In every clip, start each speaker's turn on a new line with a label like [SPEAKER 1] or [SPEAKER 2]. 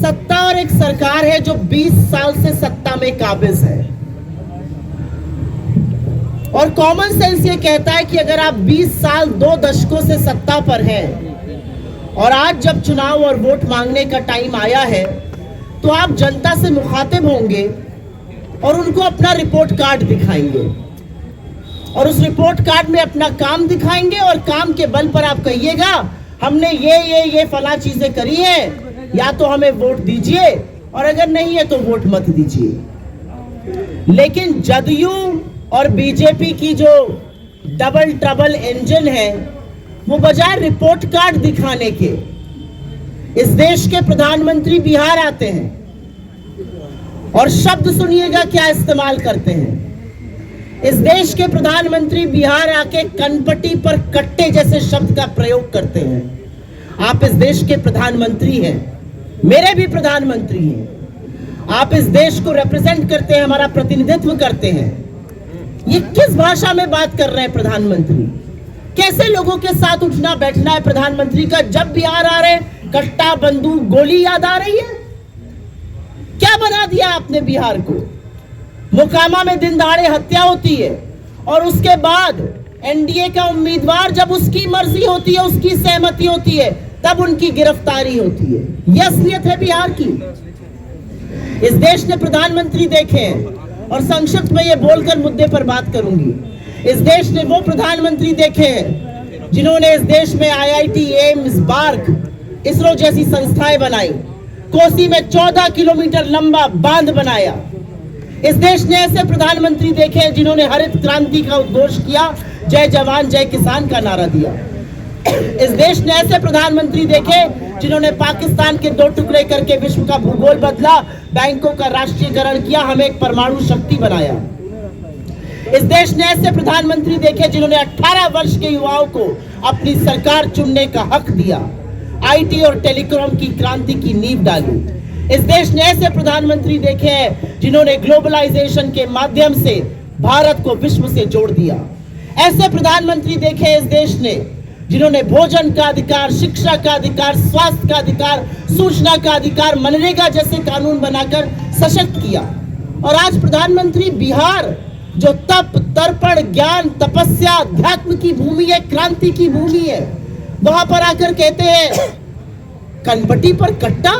[SPEAKER 1] सत्ता और एक सरकार है जो 20 साल से सत्ता में काबिज है और कॉमन सेंस ये कहता है कि अगर आप 20 साल 2 दशकों से सत्ता पर हैं और आज जब चुनाव और वोट मांगने का टाइम आया है तो आप जनता से मुखातिब होंगे और उनको अपना रिपोर्ट कार्ड दिखाएंगे और उस रिपोर्ट कार्ड में अपना काम दिखाएंगे और काम के बल पर आप कहिएगा हमने ये फला चीजें करी है, या तो हमें वोट दीजिए और अगर नहीं है तो वोट मत दीजिए। लेकिन जदयू और बीजेपी की जो डबल ट्रबल इंजन है वो बजाय रिपोर्ट कार्ड दिखाने के, इस देश के प्रधानमंत्री बिहार आते हैं और शब्द सुनिएगा क्या इस्तेमाल करते हैं। इस देश के प्रधानमंत्री बिहार आके कनपटी पर कट्टे जैसे शब्द का प्रयोग करते हैं। आप इस देश के प्रधानमंत्री हैं, मेरे भी प्रधानमंत्री हैं, आप इस देश को रिप्रेजेंट करते हैं, हमारा प्रतिनिधित्व करते हैं। ये किस भाषा में बात कर रहे हैं प्रधानमंत्री? कैसे लोगों के साथ उठना बैठना है प्रधानमंत्री का? जब बिहार आ रहे कट्टा बंदूक गोली याद आ रही है? क्या बना दिया आपने बिहार को? मोकामा में दिन दहाड़े हत्या होती है और उसके बाद एनडीए का उम्मीदवार जब उसकी मर्जी होती है, उसकी सहमति होती है, तब उनकी गिरफ्तारी होती है। यह असलियत है बिहार की। इस देश ने प्रधानमंत्री देखे हैं और संक्षिप्त में ये बोलकर मुद्दे पर बात करूंगी। इस देश ने वो प्रधानमंत्री देखे हैं जिन्होंने इस देश में आईआईटी, एम्स, बार्क, इसरो जैसी संस्थाएं बनाई, कोसी में 14 किलोमीटर लंबा बांध बनाया। इस देश ने ऐसे प्रधानमंत्री देखे हैं जिन्होंने हरित क्रांति का उद्घोष किया, जय जवान जय किसान का नारा दिया। इस देश ने ऐसे प्रधानमंत्री देखे जिन्होंने पाकिस्तान के 2 टुकड़े करके विश्व का भूगोल बदला, बैंकों का राष्ट्रीयकरण किया, हमें एक परमाणु शक्ति बनाया। इस देश ने ऐसे प्रधानमंत्री देखे जिन्होंने 18 वर्ष के युवाओं को अपनी सरकार चुनने का हक दिया, आईटी और टेलीकॉम की क्रांति की नींव डाली। इस देश ने ऐसे प्रधानमंत्री देखे हैं जिन्होंने ग्लोबलाइजेशन के माध्यम से भारत को विश्व से जोड़ दिया। ऐसे प्रधानमंत्री देखे इस देश ने जिन्होंने भोजन का अधिकार, शिक्षा का अधिकार, स्वास्थ्य का अधिकार, सूचना का अधिकार, मनरेगा जैसे कानून बनाकर सशक्त किया। और आज प्रधानमंत्री बिहार जो तप, तर्पण, ज्ञान, तपस्या, अध्यात्म की भूमि है, क्रांति की भूमि है, वहां पर आकर कहते हैं कनपटी पर कट्टा।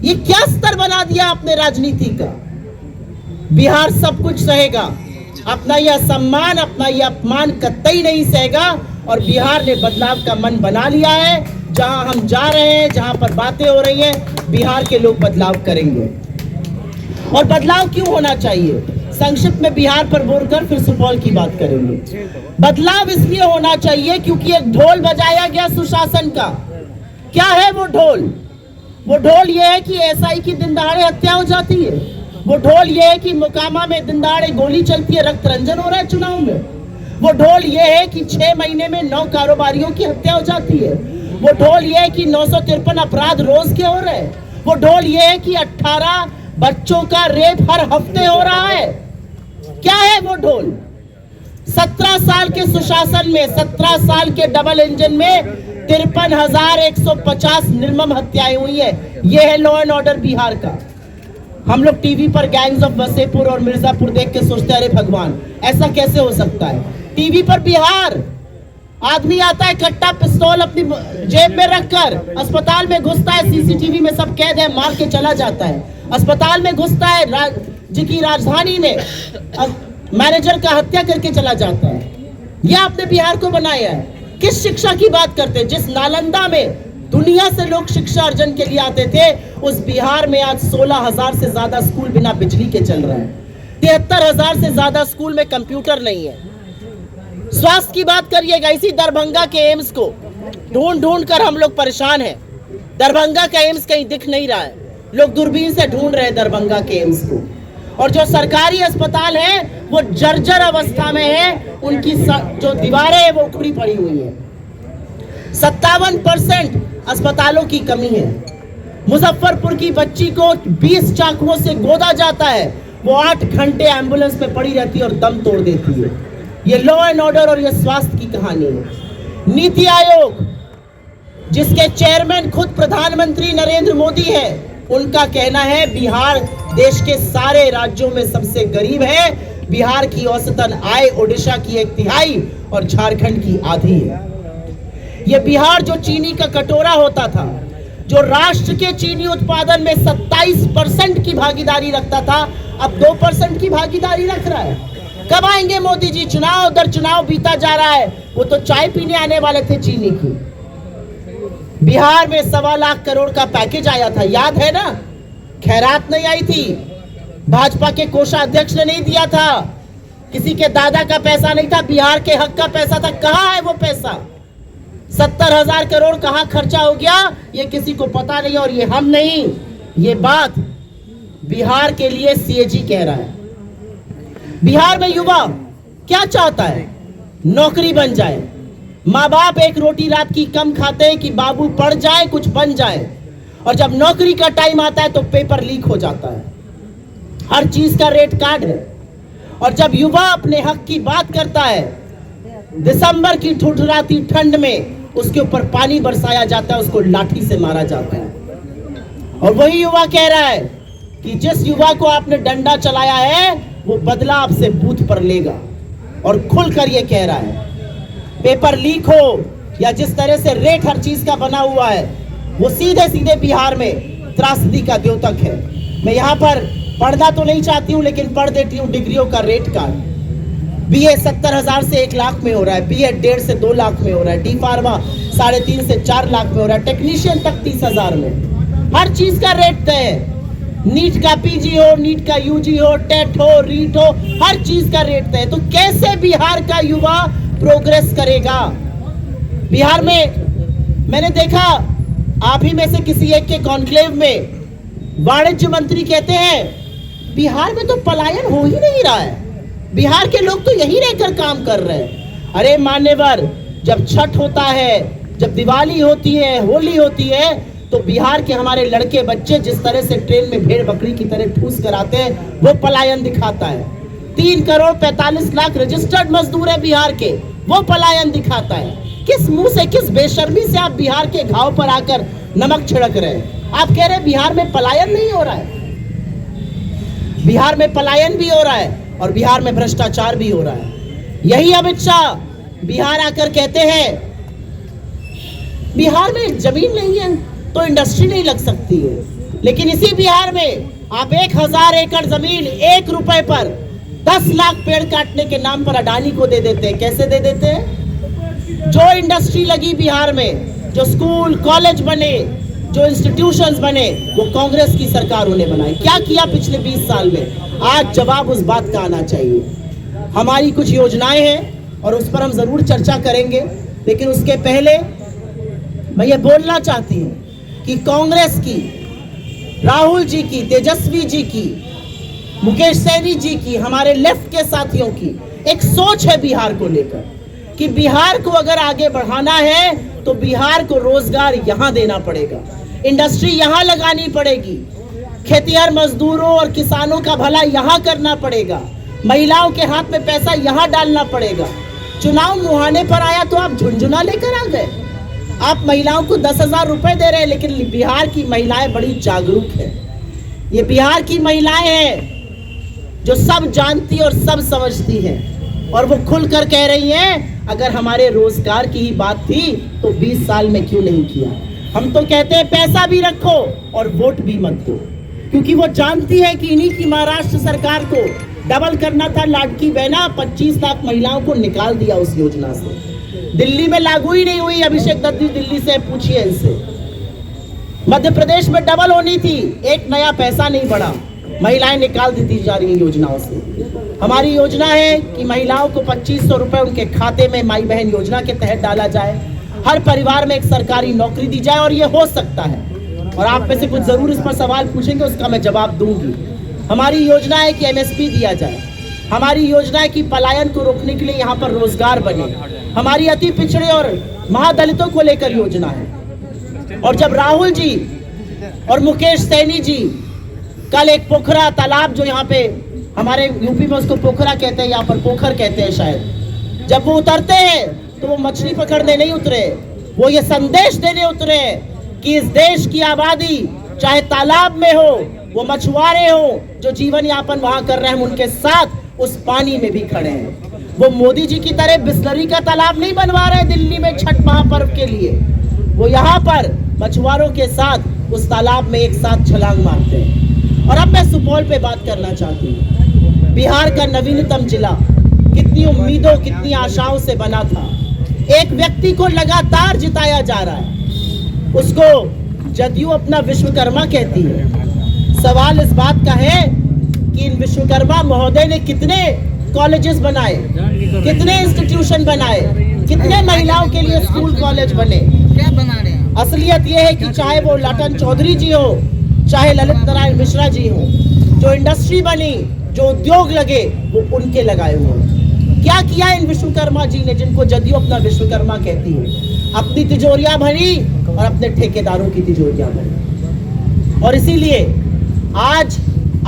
[SPEAKER 1] ये क्या स्तर बना दिया आपने राजनीति का? बिहार सब कुछ सहेगा, अपना यह सम्मान, अपना यह अपमान कतई नहीं सहेगा। और बिहार ने बदलाव का मन बना लिया है। जहां हम जा रहे हैं, जहां पर बातें हो रही हैं, बिहार के लोग बदलाव करेंगे। और बदलाव क्यों होना चाहिए? संक्षिप्त में बिहार पर बोलकर फिर सुपौल की बात करेंगे। बदलाव इसलिए होना चाहिए क्योंकि एक ढोल बजाया गया सुशासन का। क्या है वो ढोल? वो ढोल ये है कि एसआई की दिन दहाड़े हत्या हो जाती है। वो ढोल ये है कि मोकामा में दिन दहाड़े गोली चलती है, रक्त रंजन हो रहा है चुनाव में। वो ढोल ये है कि 6 महीने में 9 कारोबारियों की हत्या हो जाती है। वो ढोल ये है कि 953 अपराध रोज के हो रहे हैं। वो ढोल ये है कि 18 बच्चों का रेप हर हफ्ते हो रहा है। क्या है वो ढोल? 17 साल के सुशासन में, 17 साल के डबल इंजन में 53,150 निर्मम हत्याएं हुई है। यह है लॉ एंड ऑर्डर बिहार का। हम लोग टीवी पर गैंग्स ऑफ वसेपुर और मिर्जापुर देख के सोचते हैं अरे भगवान ऐसा कैसे हो सकता है। टीवी पर बिहार आदमी आता है कट्टा पिस्तौल अपनी जेब में रखकर, अस्पताल में घुसता है, सीसीटीवी में सब कैद है, मार के चला जाता है। अस्पताल में घुसता है, जी राजधानी में मैनेजर का हत्या करके चला जाता है। यह आपने बिहार को बनाया है। किस शिक्षा की बात करते हैं? जिस नालंदा में दुनिया से लोग शिक्षा अर्जन के लिए आते थे, उस बिहार में आज 16,000 से ज्यादा स्कूल बिना बिजली के चल रहे हैं। 73,000 से ज्यादा स्कूल में कंप्यूटर नहीं है। स्वास्थ्य की बात करिएगा, इसी दरभंगा के एम्स को ढूंढ ढूंढ कर हम लोग परेशान हैं। दरभंगा का एम्स कहीं दिख नहीं रहा है, लोग दूरबीन से ढूंढ रहे हैं दरभंगा के एम्स को। और जो सरकारी अस्पताल है वो जर्जर अवस्था में है, उनकी जो दीवारें हैं वो उखड़ी पड़ी हुई है। 57% अस्पतालों की कमी है। मुजफ्फरपुर की बच्ची को 20 चाकुओं से गोदा जाता है, वो 8 घंटे एम्बुलेंस में पड़ी रहती है और दम तोड़ देती है। ये लॉ एंड ऑर्डर और ये स्वास्थ्य की कहानी है। नीति आयोग जिसके चेयरमैन खुद प्रधानमंत्री नरेंद्र मोदी है, उनका कहना है बिहार देश के सारे राज्यों में सबसे गरीब है। बिहार की औसतन आय ओडिशा की 1/3 और झारखंड की आधी है। ये बिहार जो चीनी का कटोरा होता था, जो राष्ट्र के चीनी उत्पादन में 27% की भागीदारी रखता था, अब 2% की भागीदारी रख रहा है। कब आएंगे मोदी जी? चुनाव दर चुनाव बीता जा रहा है। वो तो चाय पीने आने वाले थे चीनी की। बिहार में 1.25 लाख करोड़ का पैकेज आया था, याद है ना? खैरात नहीं आई थी, भाजपा के कोषाध्यक्ष ने नहीं दिया था, किसी के दादा का पैसा नहीं था, बिहार के हक का पैसा था। कहां है वो पैसा? 70,000 करोड़ कहां खर्चा हो गया, ये किसी को पता नहीं। और ये हम नहीं, ये बात बिहार के लिए सीएजी कह रहा है। बिहार में युवा क्या चाहता है? नौकरी बन जाए। माँ बाप एक रोटी रात की कम खाते हैं कि बाबू पढ़ जाए, कुछ बन जाए। और जब नौकरी का टाइम आता है तो पेपर लीक हो जाता है, हर चीज का रेट कार्ड है। और जब युवा अपने हक की बात करता है, दिसंबर की ठुठुराती ठंड में उसके ऊपर पानी बरसाया जाता है, उसको लाठी से मारा जाता है। और वही युवा कह रहा है कि जिस युवा को आपने डंडा चलाया है वो बदला आपसे बूथ पर लेगा। और खुलकर ये कह रहा है पेपर लीक हो या जिस तरह से रेट हर चीज का बना हुआ है, वो सीधे सीधे बिहार में त्रासदी का द्योतक है। मैं यहाँ पर पढ़ना तो नहीं चाहती हूँ, लेकिन पढ़ देती हूँ डिग्रियों का रेट कार्ड। बीए 70,000 से 1 लाख में हो रहा है, बीएड 1.5 से 2 लाख में हो रहा है, डी फार्मा 3.5 से 4 लाख में हो रहा है, टेक्नीशियन तक 30,000 में। हर चीज का रेट तय है। नीट का पीजी हो, नीट का यूजी हो, टेट हो, रीट हो, हर चीज का रेट तय है। तो कैसे बिहार का युवा प्रोग्रेस करेगा? बिहार में मैंने देखा, आप ही में से किसी एक के कॉन्क्लेव में वाणिज्य मंत्री कहते हैं बिहार में तो पलायन हो ही नहीं रहा है, बिहार के लोग तो यही रहकर काम कर रहे हैं। अरे मान्यवर, जब छठ होता है, जब दिवाली होती है, होली होती है, तो बिहार के हमारे लड़के बच्चे जिस तरह से ट्रेन में भेड़ बकरी की तरह ठूस कर आते हैं, वो पलायन दिखाता है। 3 करोड़ 45 लाख रजिस्टर्ड मजदूर है बिहार के, वो पलायन दिखाता है। किस मुंह से, किस बेशर्मी से आप बिहार के घाव पर आकर नमक छिड़क रहे हैं? आप कह रहे हैं बिहार में पलायन नहीं हो रहा है। बिहार में पलायन भी हो रहा है और बिहार में भ्रष्टाचार भी हो रहा है। यही अमित शाह बिहार आकर कहते हैं बिहार में जमीन नहीं है तो इंडस्ट्री नहीं लग सकती है। लेकिन इसी बिहार में आप 1000 एकड़ जमीन 1 रुपए पर 10 लाख पेड़ काटने के नाम पर अडानी को दे देते हैं। कैसे दे देते हैं? जो इंडस्ट्री लगी बिहार में, जो स्कूल कॉलेज बने, जो इंस्टीट्यूशंस बने, वो कांग्रेस की सरकारों ने बनाए। क्या किया पिछले 20 साल में? आज जवाब उस बात का आना चाहिए। हमारी कुछ योजनाएं हैं और उस पर हम जरूर चर्चा करेंगे, लेकिन उसके पहले मैं ये बोलना चाहती हूँ कि कांग्रेस की, राहुल जी की, तेजस्वी जी की, मुकेश सैनी जी की, हमारे लेफ्ट के साथियों की एक सोच है बिहार को लेकर कि बिहार को अगर आगे बढ़ाना है तो बिहार को रोजगार यहां देना पड़ेगा, इंडस्ट्री यहां लगानी पड़ेगी, खेतिहर मजदूरों और किसानों का भला यहां करना पड़ेगा, महिलाओं के हाथ में पैसा यहां डालना पड़ेगा। चुनाव मुहाने पर आया तो आप झुंझुना लेकर आ गए। आप महिलाओं को 10,000 रुपए दे रहे हैं, लेकिन बिहार की महिलाएं बड़ी जागरूक है। ये बिहार की महिलाएं हैं जो सब जानती और सब समझती हैं, और वो खुलकर कह रही हैं अगर हमारे रोजगार की ही बात थी तो 20 साल में क्यों नहीं किया। हम तो कहते हैं पैसा भी रखो और वोट भी मत दो, क्योंकि वो जानती है कि इन्हीं की महाराष्ट्र सरकार को डबल करना था लाडकी बहना, 25 लाख महिलाओं को निकाल दिया उस योजना से। दिल्ली में लागू ही नहीं हुई। अभिषेक दत्ती दिल्ली से पूछिए इनसे। मध्य प्रदेश में डबल होनी थी, एक नया पैसा नहीं बढ़ा, महिलाएं निकाल दी जा रही योजनाओं से। हमारी योजना है कि महिलाओं को 2500 रुपए उनके खाते में माई बहन योजना के तहत डाला जाए, हर परिवार में एक सरकारी नौकरी दी जाए, और ये हो सकता है। और आप में से कुछ जरूर इस पर सवाल पूछेंगे, उसका मैं जवाब दूंगी। हमारी योजना है कि एमएसपी दिया जाए, हमारी योजना है कि पलायन को रोकने के लिए यहाँ पर रोजगार बने, हमारी अति पिछड़े और महादलितों को लेकर योजना है। और जब राहुल जी और मुकेश सैनी जी कल एक पोखरा तालाब, जो यहाँ पे हमारे यूपी में उसको पोखरा कहते हैं, यहाँ पर पोखर कहते हैं शायद, जब वो उतरते हैं तो वो मछली पकड़ने नहीं उतरे, वो ये संदेश देने उतरे कि इस देश की आबादी चाहे तालाब में हो, वो मछुआरे हो जो जीवन यापन वहां कर रहे हैं, उनके साथ उस पानी में भी खड़े हैं। वो मोदी जी की तरह बिस्लरी का तालाब नहीं बनवा रहे दिल्ली में छठ महापर्व के लिए, वो यहाँ पर मछुआरों के साथ उस तालाब में एक साथ छलांग मारते हैं। और अब मैं सुपौल पे बात करना चाहती हूँ। बिहार का नवीनतम जिला कितनी उम्मीदों, कितनी आशाओं से बना था। एक व्यक्ति को लगातार जिताया जा रहा है, उसको जदयू अपना विश्वकर्मा कहती है। सवाल इस बात का है कि इन विश्वकर्मा महोदय ने कितने कॉलेजेस बनाए, कितने इंस्टीट्यूशन बनाए, कितने महिलाओं के लिए स्कूल कॉलेज बने, क्या बना रहे हैं। असलियत यह है कि चाहे वो लटन चौधरी जी हो, चाहे ललित नारायण मिश्रा जी हो, जो इंडस्ट्री बनी, जो उद्योग लगे, वो उनके लगाए हुए। क्या किया इन विश्वकर्मा जी ने, जिनको जदयू अपना विश्वकर्मा कहती है? अपनी तिजोरियां भरी और अपने ठेकेदारों की तिजोरियां भरी। और इसीलिए आज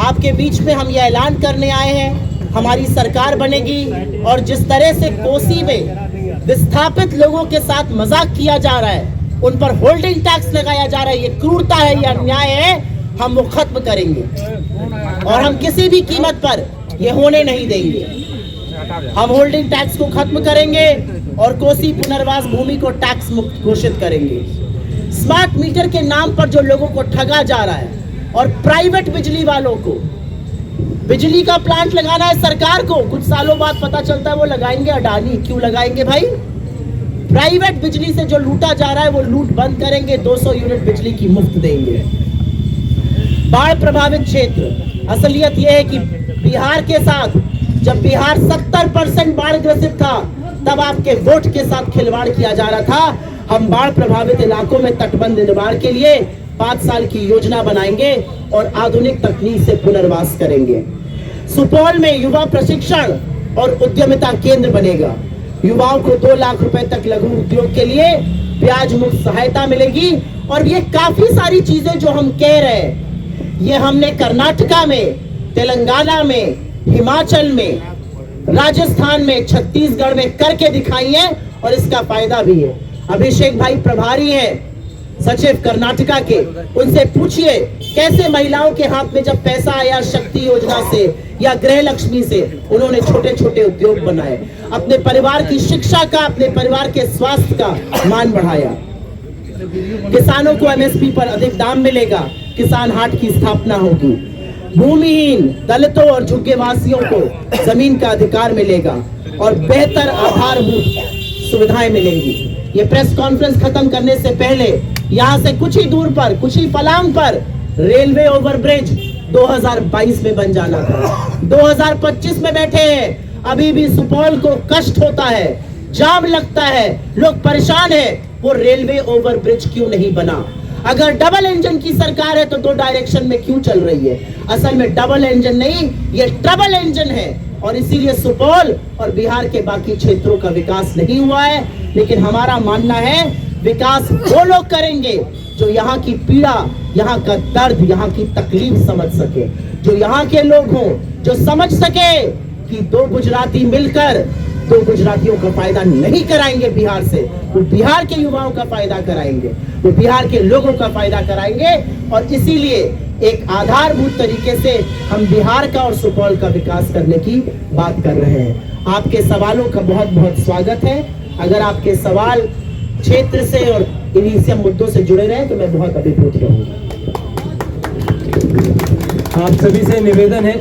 [SPEAKER 1] आपके बीच में हम यह ऐलान करने आए हैं, हमारी सरकार बनेगी। और जिस तरह से कोसी में विस्थापित लोगों के साथ मजाक किया जा रहा है, उन पर होल्डिंग टैक्स लगाया जा रहा है, ये क्रूरता है, ये अन्याय है, हम वो खत्म करेंगे। और हम किसी भी कीमत पर ये होने नहीं देंगे। हम होल्डिंग टैक्स को खत्म करेंगे और कोसी पुनर्वास भूमि को टैक्स मुक्त घोषित करेंगे। स्मार्ट मीटर के नाम पर जो लोगों को ठगा जा रहा है, और प्राइवेट बिजली वालों को बिजली का प्लांट लगाना है सरकार को, कुछ सालों बाद पता चलता है वो लगाएंगे अडानी। क्यों लगाएंगे भाई? प्राइवेट बिजली से जो लूटा जा रहा है वो लूट बंद करेंगे, 200 यूनिट बिजली की मुफ्त देंगे। बाढ़ प्रभावित क्षेत्र, असलियत यह है कि बिहार के साथ, जब बिहार 70% बाढ़ ग्रसित था, तब आपके वोट के साथ खिलवाड़ किया जा रहा था। हम बाढ़ प्रभावित इलाकों में तटबंध निर्माण के लिए 5 साल की योजना बनाएंगे और आधुनिक तकनीक से पुनर्वास करेंगे। सुपौल में युवा प्रशिक्षण और उद्यमिता केंद्र बनेगा। युवाओं को 2 लाख रुपए तक लघु उद्योग के लिए ब्याज मुक्त सहायता मिलेगी। और ये काफी सारी चीजें जो हम कह रहे हैं, ये हमने कर्नाटका में, तेलंगाना में, हिमाचल में, राजस्थान में, छत्तीसगढ़ में करके दिखाई है और इसका फायदा भी है। अभिषेक भाई प्रभारी हैं सचिव कर्नाटका के, उनसे पूछिए कैसे महिलाओं के हाथ में जब पैसा आया शक्ति योजना से या गृह लक्ष्मी से, उन्होंने छोटे छोटे उद्योग बनाए, अपने परिवार की शिक्षा का, अपने परिवार के स्वास्थ्य का मान बढ़ाया। किसानों को एमएसपी पर अधिक दाम मिलेगा, किसान हाट की स्थापना होगी। भूमिहीन दलितों और झुग्गीवासियों को जमीन का अधिकार मिलेगा और बेहतर आधारभूत सुविधाएं मिलेंगी। ये प्रेस कॉन्फ्रेंस खत्म करने से पहले यहाँ से कुछ ही दूर पर, कुछ ही फलांग पर रेलवे ओवरब्रिज 2022 में बन जाना था। 2025 में बैठे हैं, अभी भी सुपौल को कष्ट होता है, जाम लगता है, लोग परेशान हैं। वो रेलवे ओवरब्रिज क्यों नहीं बना? अगर डबल इंजन की सरकार है तो 2 डायरेक्शन में क्यों चल रही है? असल में डबल इंजन नहीं, ये ट्रबल इंजन है। और इसीलिए सुपौल और बिहार के बाकी क्षेत्रों का विकास नहीं हुआ है। लेकिन हमारा मानना है विकास वो लोग करेंगे जो यहाँ की पीड़ा, यहाँ का दर्द, यहाँ की तकलीफ समझ सके, जो यहाँ के लोग हों, जो समझ सके कि 2 गुजराती मिलकर 2 गुजरातियों का फायदा नहीं कराएंगे बिहार से, वो बिहार के युवाओं का फायदा कराएंगे, वो बिहार के लोगों का फायदा कराएंगे। और इसीलिए एक आधारभूत तरीके से हम बिहार का और सुपौल का विकास करने की बात कर रहे हैं। आपके सवालों का बहुत बहुत स्वागत है। अगर आपके सवाल क्षेत्र से और इन्हीं से मुद्दों से जुड़े रहे तो मैं बहुत अभिभूत रहूंगा।
[SPEAKER 2] आप सभी से निवेदन है